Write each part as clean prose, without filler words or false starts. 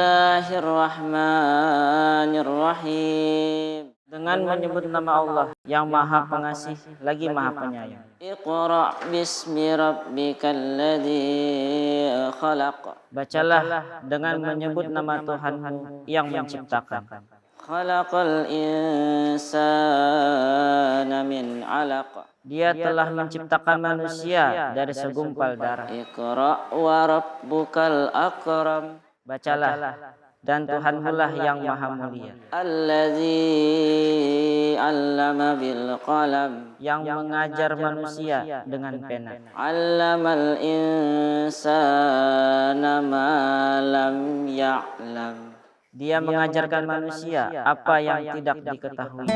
Bismillahirrahmanirrahim. Dengan menyebut nama Allah yang Maha Pengasih lagi Maha Penyayang. Iqra bismi rabbikal ladzi khalaq. Bacalah dengan menyebut nama Tuhanmu yang menciptakan. Khalaqal insana min 'alaq. Dia telah menciptakan manusia dari segumpal darah. Iqra wa rabbukal akram. Bacalah, dan Tuhanmu lah yang maha mulia. Allazi 'allama bil qalam. Yang mengajar manusia dengan pena. 'Allamal insana ma lam ya'lam. Dia mengajarkan manusia apa yang tidak diketahui.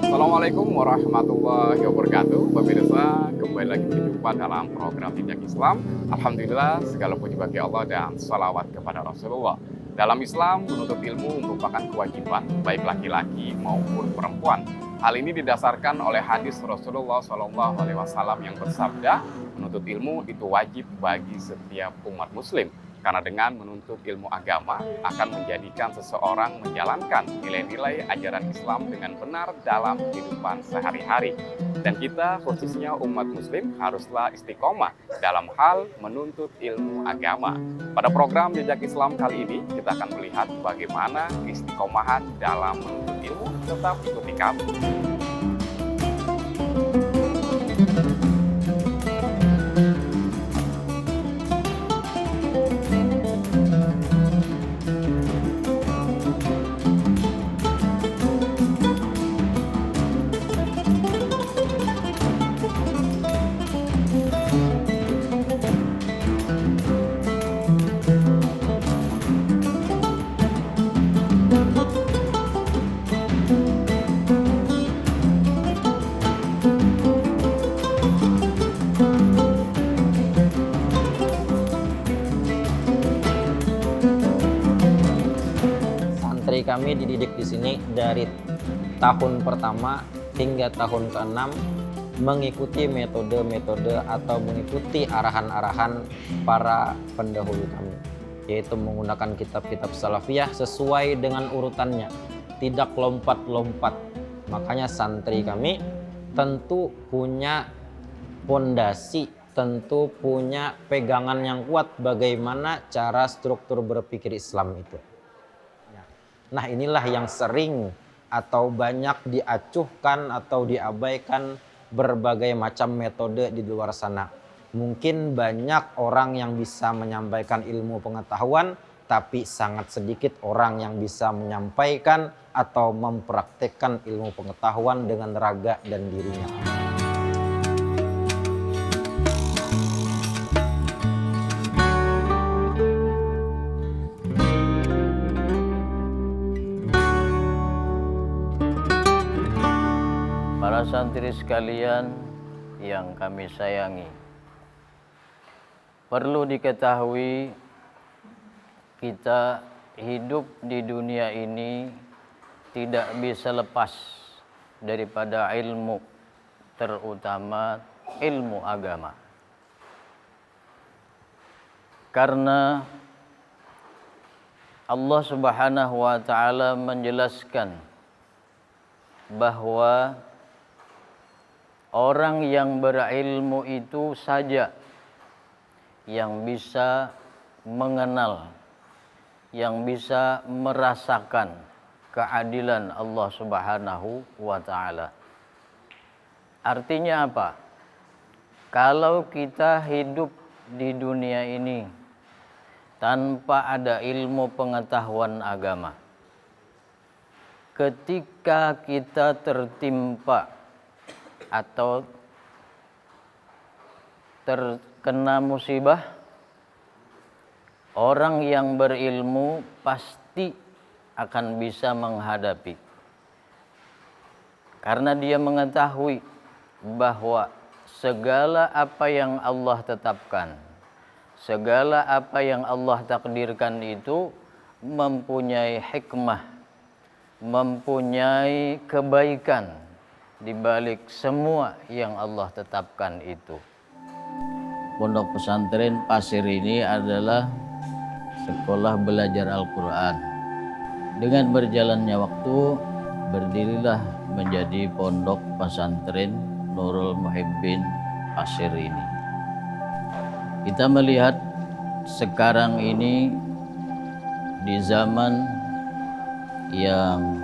Assalamualaikum warahmatullahi wabarakatuh. Pemirsa, kembali lagi berjumpa dalam program Jejak Islam. Alhamdulillah, segala puji bagi Allah dan salawat kepada Rasulullah. Dalam Islam, menuntut ilmu merupakan kewajiban, baik laki-laki maupun perempuan. Hal ini didasarkan oleh hadis Rasulullah SAW yang bersabda, menuntut ilmu itu wajib bagi setiap umat muslim. Karena dengan menuntut ilmu agama akan menjadikan seseorang menjalankan nilai-nilai ajaran Islam dengan benar dalam kehidupan sehari-hari. Dan kita khususnya umat muslim haruslah istiqomah dalam hal menuntut ilmu agama. Pada program Jejak Islam kali ini kita akan melihat bagaimana keistiqomahan dalam menuntut ilmu. Tetap ikuti kami. Kami dididik di sini dari tahun pertama hingga tahun ke-6 mengikuti metode-metode atau mengikuti arahan-arahan para pendahulu kami, yaitu menggunakan kitab-kitab salafiyah sesuai dengan urutannya, tidak lompat-lompat. Makanya santri kami tentu punya fondasi, tentu punya pegangan yang kuat bagaimana cara struktur berpikir Islam itu. Nah, inilah yang sering atau banyak diacuhkan atau diabaikan berbagai macam metode di luar sana. Mungkin banyak orang yang bisa menyampaikan ilmu pengetahuan, tapi sangat sedikit orang yang bisa menyampaikan atau mempraktekkan ilmu pengetahuan dengan raga dan dirinya. Para santri sekalian yang kami sayangi, perlu diketahui kita hidup di dunia ini tidak bisa lepas daripada ilmu, terutama ilmu agama. Karena Allah Subhanahu wa ta'ala menjelaskan bahwa orang yang berilmu itu saja yang bisa mengenal, yang bisa merasakan keadilan Allah Subhanahu wa ta'ala. Artinya apa? Kalau kita hidup di dunia ini tanpa ada ilmu pengetahuan agama, ketika kita tertimpa atau terkena musibah, orang yang berilmu pasti akan bisa menghadapi. Karena dia mengetahui bahwa segala apa yang Allah tetapkan, segala apa yang Allah takdirkan itu mempunyai hikmah, mempunyai kebaikan di balik semua yang Allah tetapkan itu. Pondok pesantren Pasir ini adalah sekolah belajar Al-Quran. Dengan berjalannya waktu, berdirilah menjadi pondok pesantren Nurul Muhibbin Pasir ini. Kita melihat sekarang ini di zaman yang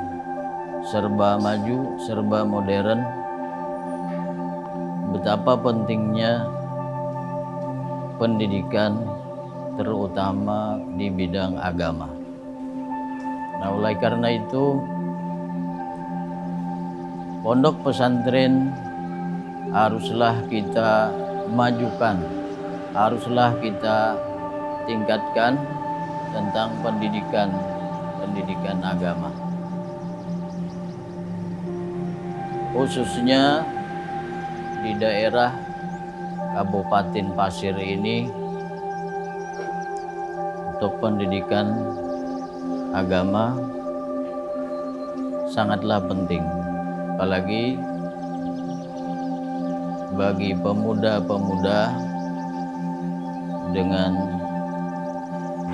serba maju, serba modern, betapa pentingnya pendidikan terutama di bidang agama. Nah, oleh karena itu pondok pesantren haruslah kita majukan, haruslah kita tingkatkan tentang pendidikan agama. Khususnya di daerah Kabupaten Pasir ini, untuk pendidikan agama sangatlah penting, apalagi bagi pemuda-pemuda dengan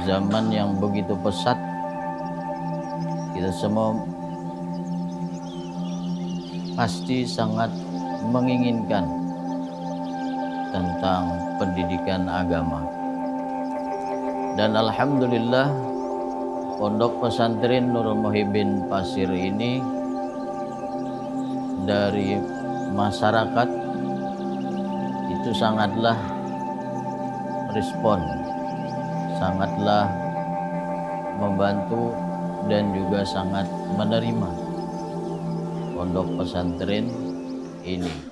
zaman yang begitu pesat. Kita semua pasti sangat menginginkan tentang pendidikan agama. Dan alhamdulillah pondok pesantren Nurul Muhibbin Pasir ini dari masyarakat itu sangatlah respon, sangatlah membantu dan juga sangat menerima pondok pesantren ini.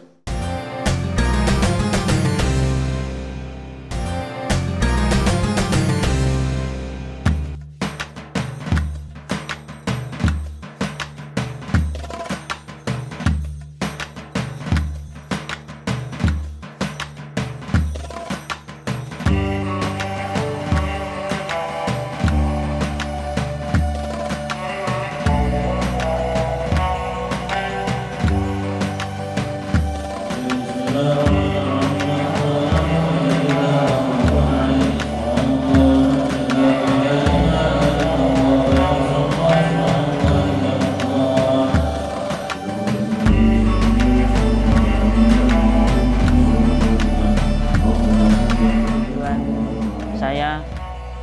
Saya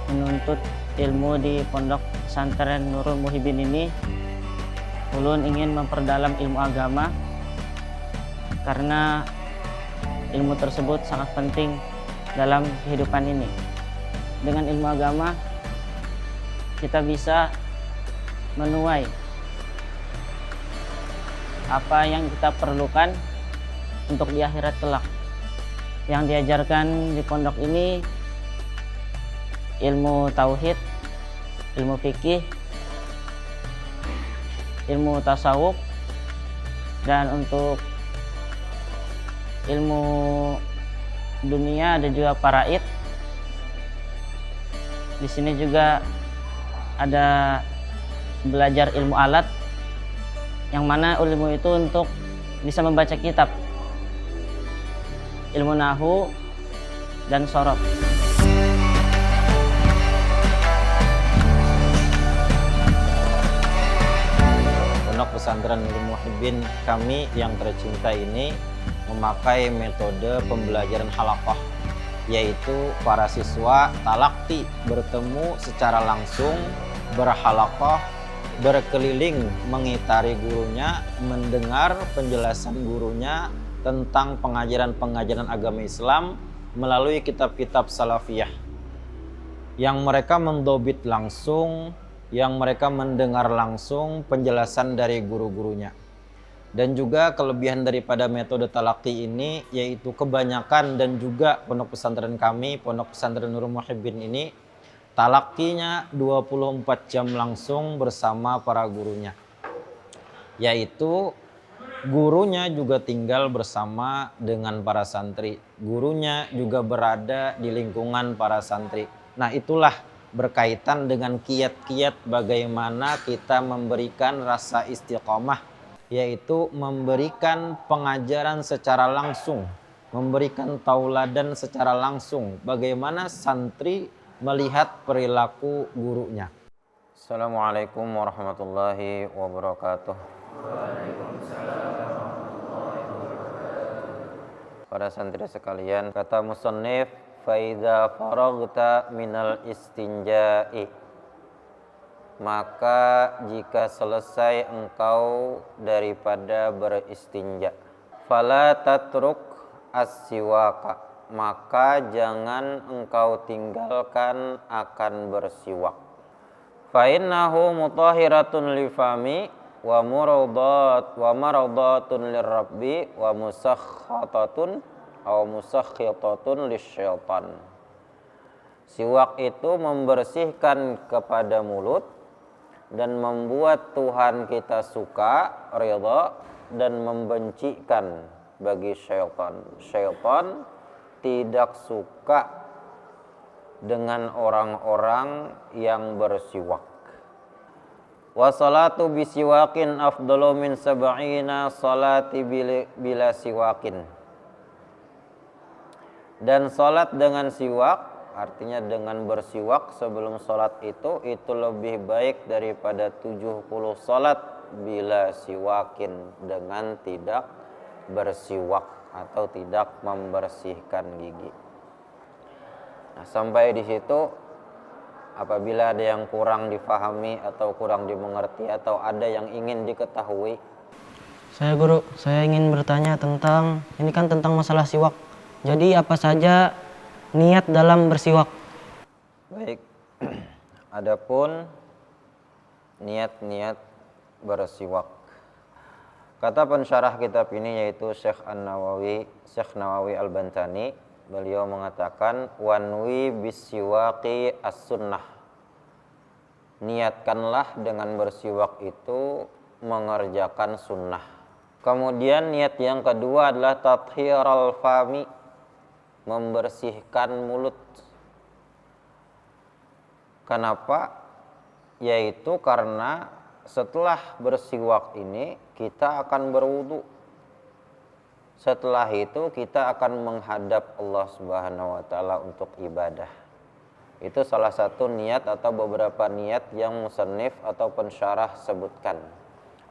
menuntut ilmu di pondok pesantren Nurul Muhibbin ini, ulun ingin memperdalam ilmu agama karena ilmu tersebut sangat penting dalam kehidupan ini. Dengan ilmu agama kita bisa menuai apa yang kita perlukan untuk di akhirat kelak. Yang diajarkan di pondok ini ilmu tauhid, ilmu fikih, ilmu tasawuf, dan untuk ilmu dunia ada juga faraid. Di sini juga ada belajar ilmu alat, yang mana ilmu itu untuk bisa membaca kitab, ilmu nahu dan sorab. Pondok pesantren Nurul Muhibbin kami yang tercinta ini memakai metode pembelajaran halaqah, yaitu para siswa talaqti bertemu secara langsung, berhalaqah, berkeliling mengitari gurunya, mendengar penjelasan gurunya tentang pengajaran-pengajaran agama Islam melalui kitab-kitab salafiyah yang mereka mendobit langsung, yang mereka mendengar langsung penjelasan dari guru-gurunya. Dan juga kelebihan daripada metode talaqi ini yaitu kebanyakan dan juga pondok pesantren kami, pondok pesantren Nurul Muhibbin ini talaqtinya 24 jam langsung bersama para gurunya. Yaitu gurunya juga tinggal bersama dengan para santri, gurunya juga berada di lingkungan para santri. Nah, itulah berkaitan dengan kiat-kiat bagaimana kita memberikan rasa istiqomah, yaitu memberikan pengajaran secara langsung, memberikan tauladan secara langsung, bagaimana santri melihat perilaku gurunya. Assalamualaikum warahmatullahi wabarakatuh. Para santri sekalian, kata musannif, faidza faragta minal istinja'i, maka jika selesai engkau daripada beristinja, fala tatruk as-siwaka, maka jangan engkau tinggalkan akan bersiwak. Fa innahu mutahhiratun lifami wa maradatun lirabbi wa musakhatatun aw musakhitatun lisyaitan. Siwak itu membersihkan kepada mulut dan membuat Tuhan kita suka, ridha, dan membencikan bagi syaitan. Syaitan tidak suka dengan orang-orang yang bersiwak. Wa salatu bisiwakin afdalu min sab'ina salati bila siwakin. Dan salat dengan siwak, artinya dengan bersiwak sebelum salat itu lebih baik daripada 70 salat bila siwakin, dengan tidak bersiwak atau tidak membersihkan gigi. Nah, sampai di situ apabila ada yang kurang difahami atau kurang dimengerti atau ada yang ingin diketahui. Saya guru, saya ingin bertanya tentang, ini kan tentang masalah siwak. Jadi apa saja niat dalam bersiwak? Baik. Adapun niat-niat bersiwak. Kata pensyarah kitab ini yaitu Syekh Nawawi Al-Bantani, beliau mengatakan wanwi bisiwaqi as-sunnah. Niatkanlah dengan bersiwak itu mengerjakan sunnah. Kemudian niat yang kedua adalah tathiral fami, membersihkan mulut. Kenapa? Yaitu karena setelah bersiwak ini kita akan berwudu. Setelah itu kita akan menghadap Allah Subhanahu wa taala untuk ibadah. Itu salah satu niat atau beberapa niat yang musannif atau pensyarah sebutkan.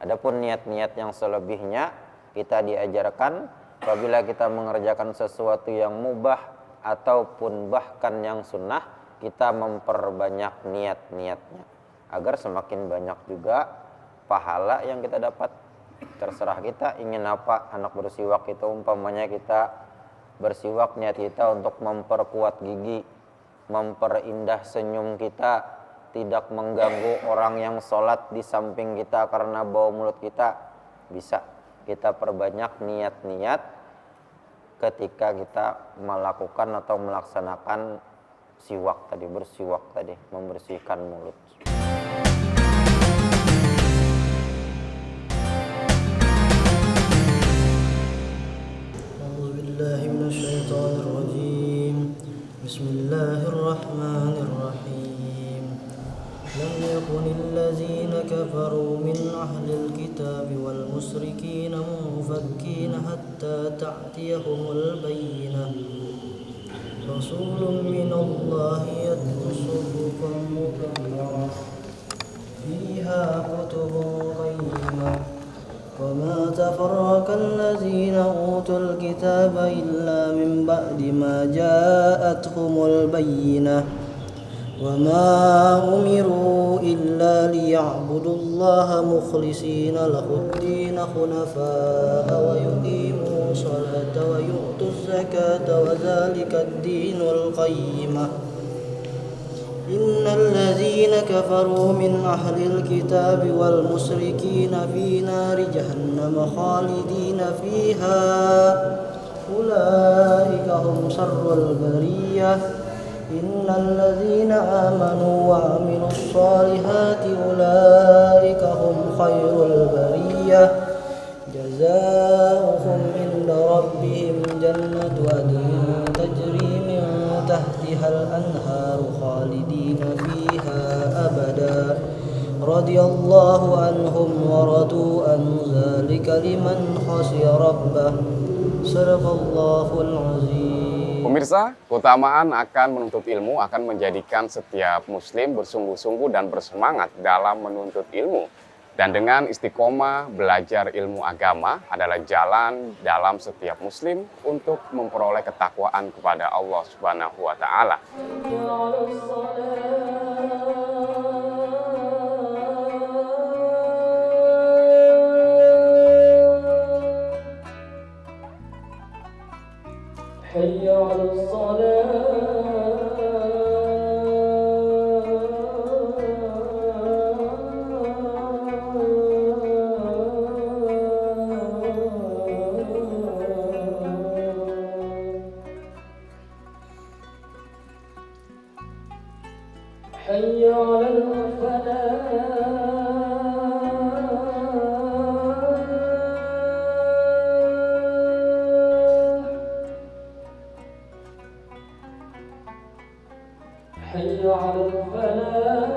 Adapun niat-niat yang selebihnya kita diajarkan apabila kita mengerjakan sesuatu yang mubah ataupun bahkan yang sunnah, kita memperbanyak niat-niatnya agar semakin banyak juga pahala yang kita dapat. Terserah kita ingin apa. Anak bersiwak itu umpamanya kita bersiwak niat kita untuk memperkuat gigi, memperindah senyum kita, tidak mengganggu orang yang sholat di samping kita karena bau mulut kita. Bisa kita perbanyak niat-niat ketika kita melakukan atau melaksanakan siwak tadi, bersiwak tadi, membersihkan mulut. Bismillahirrahmanirrahim. Lam yakunil ladzina kafaru min ahlil kitab wal musyrikin munfakkin hatta ta'tiyahumul bayyinah. Rasulun minallahi yatlu suhufan mutahharah fiha kutubun qayyimah. وما تفرق الذين أوتوا الكتاب إلا من بعد ما جاءتهم البينة وما أمروا إلا ليعبدوا الله مخلصين له الدين حنفاء ويقيموا الصلاة ويؤتوا الزكاة وذلك الدين القيمة. إن الذين كفروا من أهل الكتاب والمشركين في نار جهنم خالدين فيها أولئك هم شر البرية. إن الذين آمنوا وعملوا الصالحات أولئك هم خير البرية. جزاؤهم عند ربهم جنة عدن تجري من تحتها الأنهار خالدين فيها أبدا رضي الله عنهم ورضوا عن ذلك لمن خشي ربه. صدق الله العظيم. Pemirsa, keutamaan akan menuntut ilmu akan menjadikan setiap muslim bersungguh-sungguh dan bersemangat dalam menuntut ilmu. Dan dengan istiqomah belajar ilmu agama adalah jalan dalam setiap muslim untuk memperoleh ketakwaan kepada Allah Subhanahu wa taala. حي على حي على الفلاح حي على الفلاح.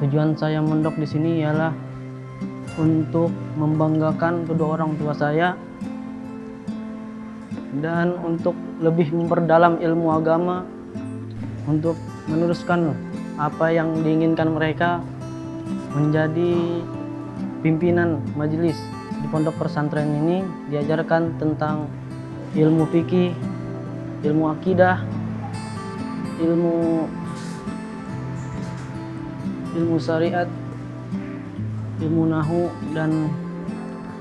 Tujuan saya mondok di sini ialah untuk membanggakan kedua orang tua saya dan untuk lebih memperdalam ilmu agama, untuk meneruskan apa yang diinginkan mereka menjadi pimpinan majelis. Di pondok pesantren ini diajarkan tentang ilmu fikih, ilmu akidah, ilmu syariat, ilmu nahu, dan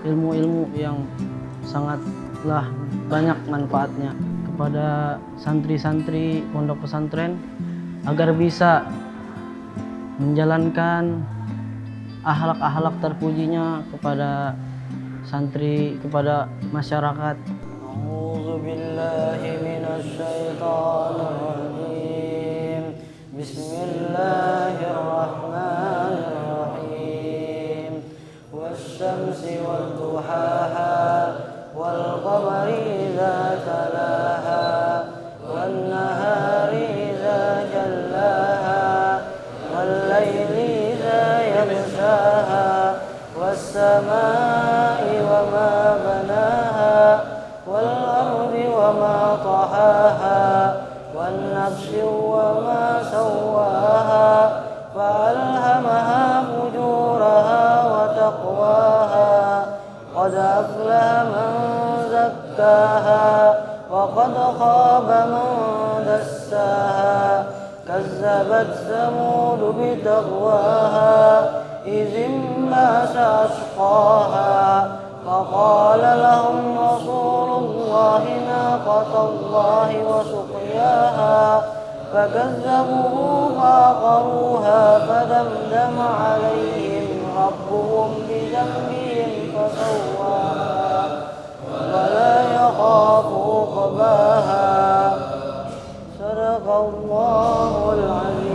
ilmu-ilmu yang sangatlah banyak manfaatnya kepada santri-santri pondok pesantren agar bisa menjalankan akhlak-akhlak terpujinya kepada santri, kepada masyarakat. A'udzubillahi minasyaitonirrajim. Bismillahirrahmanirrahim. Wasyamsi wadduhaha wal qamari idza talaha wan nahari idza jallaha wal laili idza yaghshaha was samai wa ma banaha wal ardi wa ma tahaha wan nafsi wa ma sawaha fa'alhamaha fujuraha wa taqwaha qad aflaha man zakkaha wa qad khaba man dassaha kazzabat thamud bitaqwaha idhim ba'sa ashqaha فقال لهم رسول الله ناقة الله وسقياها فكذبوه فعقروها فدمدم عليهم ربهم بذنبهم فسواها ولا يخاف عقباها صدق الله العظيم.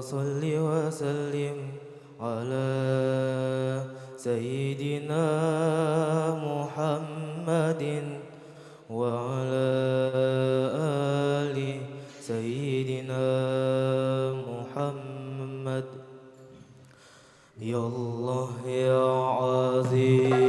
صل وسلم على سيدنا محمد وعلى آل سيدنا محمد. يا الله يا عظيم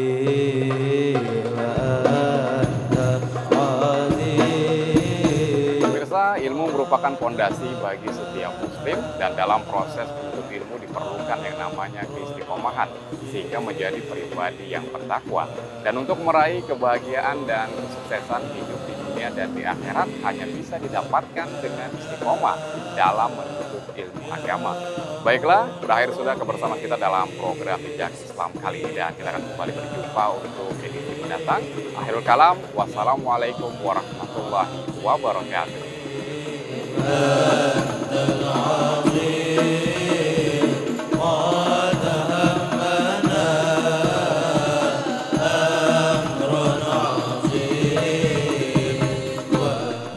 ilmu merupakan fondasi bagi setiap muslim dan dalam proses menuntut ilmu diperlukan yang namanya keistiqomahan sehingga menjadi pribadi yang bertakwa. Dan untuk meraih kebahagiaan dan kesuksesan hidup di dunia dan di akhirat hanya bisa didapatkan dengan istiqomah dalam menuntut ilmu agama. Baiklah, berakhir sudah kebersamaan kita dalam program Bijak Islam kali ini dan kita akan kembali berjumpa untuk edisi mendatang. Akhirul kalam, wassalamualaikum warahmatullahi wabarakatuh.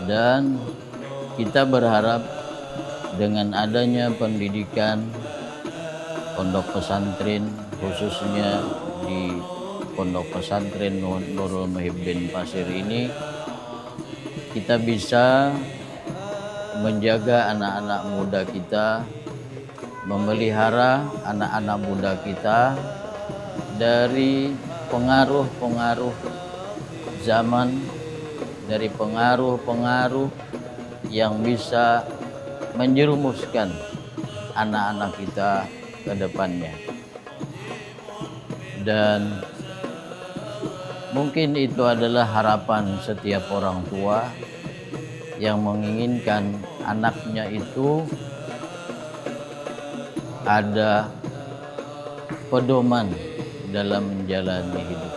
Dan kita berharap dengan adanya pendidikan pondok pesantren, khususnya di pondok pesantren Nurul Muhibbin Pasir ini, kita bisa menjaga anak-anak muda kita, memelihara anak-anak muda kita dari pengaruh-pengaruh zaman, dari pengaruh-pengaruh yang bisa menjerumuskan anak-anak kita ke depannya. Dan mungkin itu adalah harapan setiap orang tua yang menginginkan anaknya itu ada pedoman dalam menjalani hidup.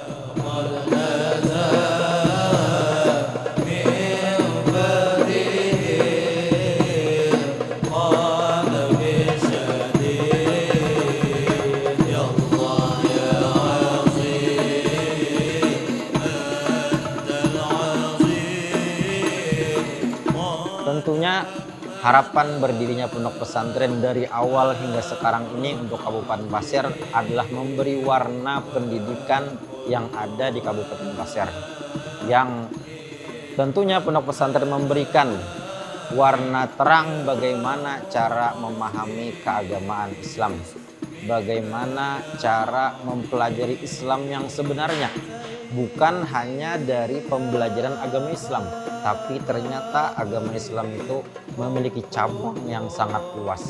Tentunya harapan berdirinya pondok pesantren dari awal hingga sekarang ini untuk Kabupaten Pasir adalah memberi warna pendidikan yang ada di Kabupaten Pasir. Yang tentunya pondok pesantren memberikan warna terang bagaimana cara memahami keagamaan Islam, bagaimana cara mempelajari Islam yang sebenarnya, bukan hanya dari pembelajaran agama Islam, tapi ternyata agama Islam itu memiliki cabang yang sangat luas.